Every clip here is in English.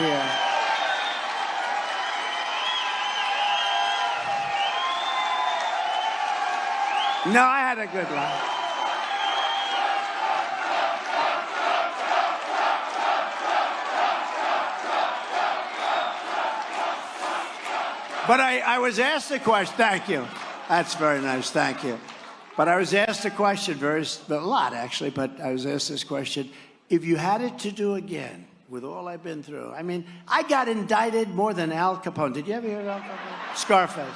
here. No, I had a good life. But I was asked a question. Thank you. That's very nice. Thank you. But I was asked a question, a lot actually, but I was asked this question. If you had it to do again, with all I've been through, I mean, I got indicted more than Al Capone. Did you ever hear of Al Capone? Scarface.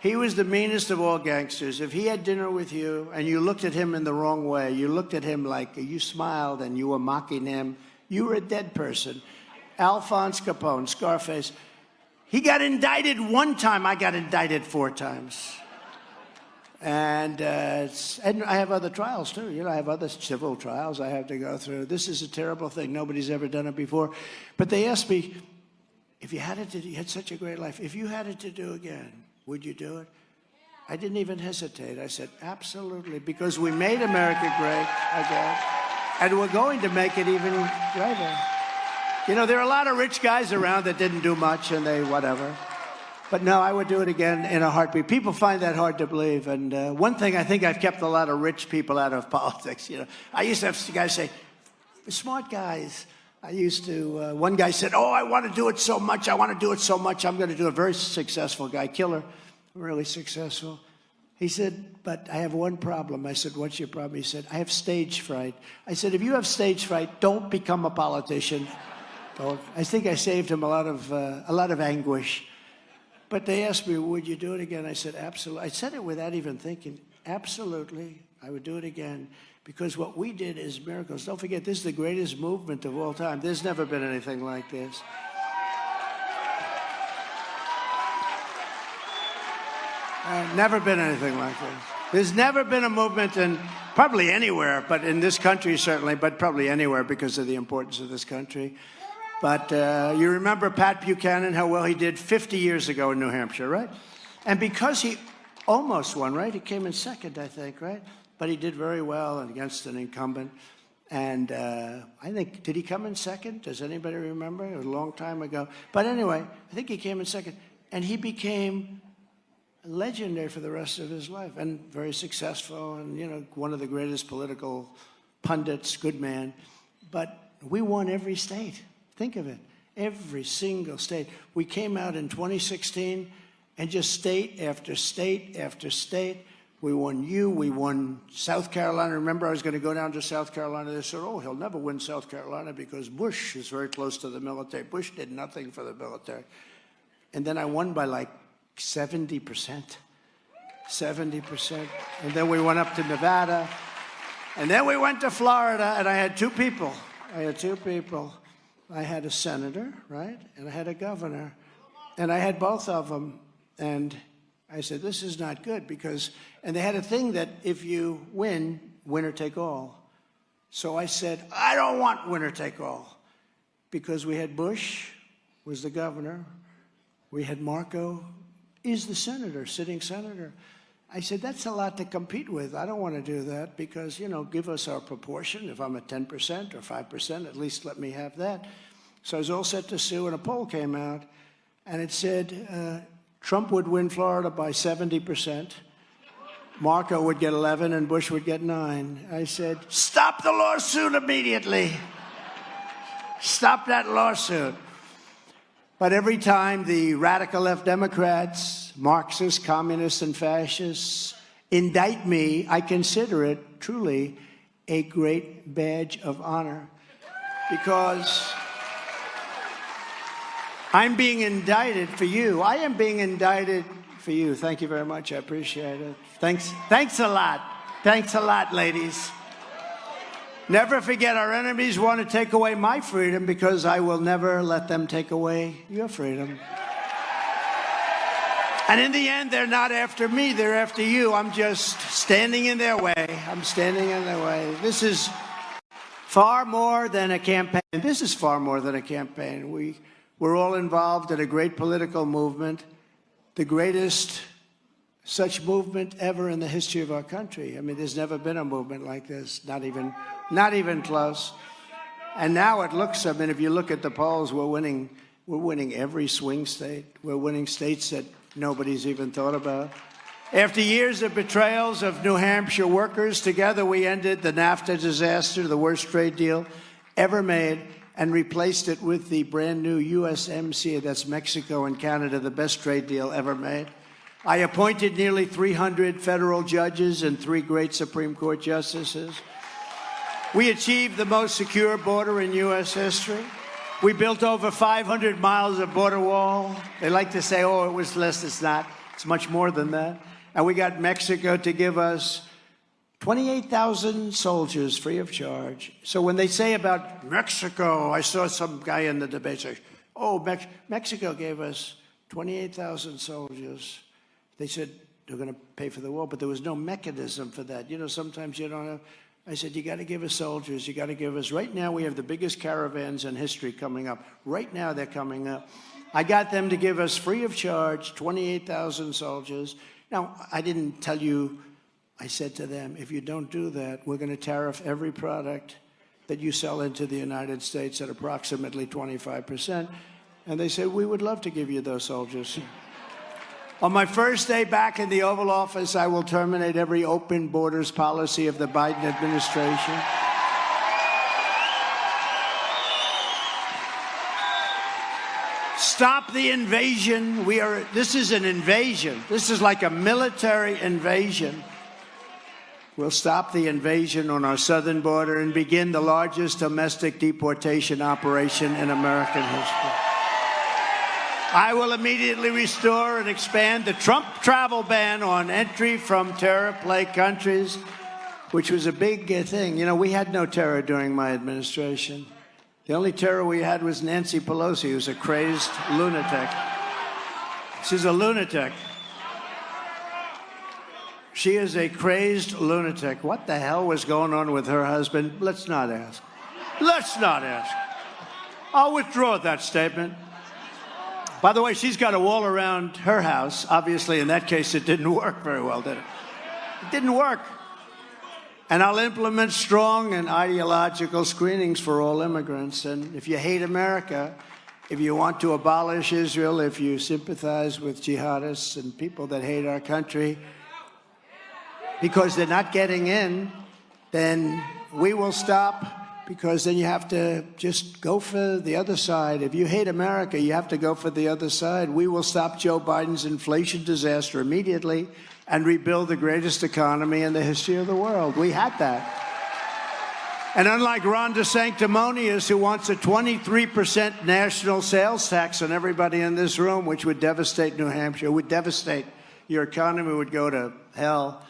He was the meanest of all gangsters. If he had dinner with you and you looked at him in the wrong way, you looked at him like you smiled and you were mocking him, you were a dead person. Alphonse Capone, Scarface, he got indicted one time. I got indicted 4 times. And I have other trials, too. You know, I have other civil trials I have to go through. This is a terrible thing. Nobody's ever done it before. But they asked me, if you had it to do, you had such a great life. If you had it to do again, would you do it? I didn't even hesitate. I said, absolutely, because we made America great again, and we're going to make it even greater. You know, there are a lot of rich guys around that didn't do much, and they whatever. But no, I would do it again in a heartbeat. People find that hard to believe. And one thing, I think I've kept a lot of rich people out of politics. You know, I used to have guys say, smart guys. I used to, one guy said, oh, I want to do it so much. I want to do it so much. I'm going to do it. Very successful guy, killer, really successful. He said, but I have one problem. I said, what's your problem? He said, I have stage fright. I said, if you have stage fright, don't become a politician. Don't. I think I saved him a lot of anguish. But they asked me, would you do it again? I said, absolutely. I said it without even thinking. Absolutely, I would do it again. Because what we did is miracles. Don't forget, this is the greatest movement of all time. There's never been anything like this. Never been anything like this. There's never been a movement, and probably anywhere, but in this country certainly, but probably anywhere because of the importance of this country. But you remember Pat Buchanan, how well he did 50 years ago in New Hampshire, right? And because he almost won, right? He came in second, I think, right? But he did very well against an incumbent. And I think, did he come in second? Does anybody remember? It was a long time ago. But anyway, I think he came in second. And he became legendary for the rest of his life and very successful and, you know, one of the greatest political pundits, good man. But we won every state. Think of it, every single state. We came out in 2016 and just state after state after state. We won we won South Carolina. Remember, I was going to go down to South Carolina. They said, oh, he'll never win South Carolina because Bush is very close to the military. Bush did nothing for the military. And then I won by like 70%. 70%. And then we went up to Nevada. And then we went to Florida, and I had 2 people. I had a senator, right? And I had a governor. And I had both of them. And I said, this is not good because, and they had a thing that if you win, winner take all. So I said, I don't want winner take all. Because we had Bush was the governor. We had Marco is the senator, sitting senator. I said, that's a lot to compete with. I don't want to do that because, you know, give us our proportion. If I'm at 10% or 5%, at least let me have that. So I was all set to sue, and a poll came out, and it said Trump would win Florida by 70%. Marco would get 11, and Bush would get 9. I said, stop the lawsuit immediately. Stop that lawsuit. But every time the radical left Democrats, Marxists, communists, and fascists indict me, I consider it truly a great badge of honor because I'm being indicted for you. I am being indicted for you. Thank you very much. I appreciate it. Thanks a lot. Thanks a lot, ladies. Never forget, our enemies want to take away my freedom because I will never let them take away your freedom. And in the end, they're not after me, they're after you. I'm just standing in their way. I'm standing in their way. This is far more than a campaign. This is far more than a campaign. We're all involved in a great political movement, the greatest such movement ever in the history of our country. I mean, there's never been a movement like this, not even close. And now it looks, I mean, if you look at the polls, we're winning every swing state. We're winning states that nobody's even thought about. After years of betrayals of New Hampshire workers, together we ended the NAFTA disaster, the worst trade deal ever made, and replaced it with the brand new USMCA, that's Mexico and Canada, the best trade deal ever made. I appointed nearly 300 federal judges and 3 great Supreme Court justices. We achieved the most secure border in U.S. history. We built over 500 miles of border wall. They like to say, oh, it was less. It's not. It's much more than that. And we got Mexico to give us 28,000 soldiers free of charge. So when they say about Mexico, I saw some guy in the debate say, oh, Mexico gave us 28,000 soldiers. They said they're going to pay for the war, but there was no mechanism for that. You know, sometimes you don't have. I said, you got to give us soldiers. You got to give us. Right now, we have the biggest caravans in history coming up. Right now, they're coming up. I got them to give us free of charge 28,000 soldiers. Now, I didn't tell you, I said to them, if you don't do that, we're going to tariff every product that you sell into the United States at approximately 25%. And they said, we would love to give you those soldiers. On my first day back in the Oval Office, I will terminate every open borders policy of the Biden administration. Stop the invasion. This is an invasion. This is like a military invasion. We'll stop the invasion on our southern border and begin the largest domestic deportation operation in American history. I will immediately restore and expand the Trump travel ban on entry from terror-plagued countries, which was a big thing. You know, we had no terror during my administration. The only terror we had was Nancy Pelosi, who's a crazed lunatic. She's a lunatic. She is a crazed lunatic. What the hell was going on with her husband? Let's not ask. Let's not ask. I'll withdraw that statement. By the way, she's got a wall around her house. Obviously, in that case, it didn't work very well, did it? It didn't work. And I'll implement strong and ideological screenings for all immigrants. And if you hate America, if you want to abolish Israel, if you sympathize with jihadists and people that hate our country, because they're not getting in, then we will stop, because then you have to just go for the other side. If you hate America, you have to go for the other side. We will stop Joe Biden's inflation disaster immediately and rebuild the greatest economy in the history of the world. We had that. And unlike Ron DeSanctimonious, who wants a 23% national sales tax on everybody in this room, which would devastate New Hampshire, would devastate your economy, would go to hell,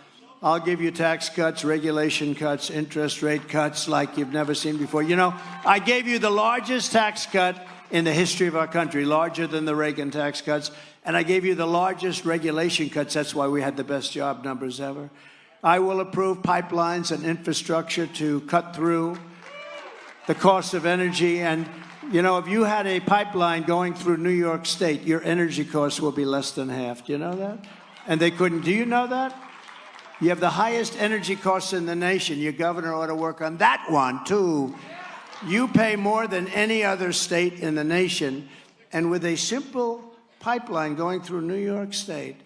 I'll give you tax cuts, regulation cuts, interest rate cuts like you've never seen before. You know, I gave you the largest tax cut in the history of our country, larger than the Reagan tax cuts. And I gave you the largest regulation cuts. That's why we had the best job numbers ever. I will approve pipelines and infrastructure to cut through the cost of energy. And, you know, if you had a pipeline going through New York State, your energy costs will be less than half. Do you know that? And they couldn't. Do you know that? You have the highest energy costs in the nation. Your governor ought to work on that one, too. You pay more than any other state in the nation. And with a simple pipeline going through New York State,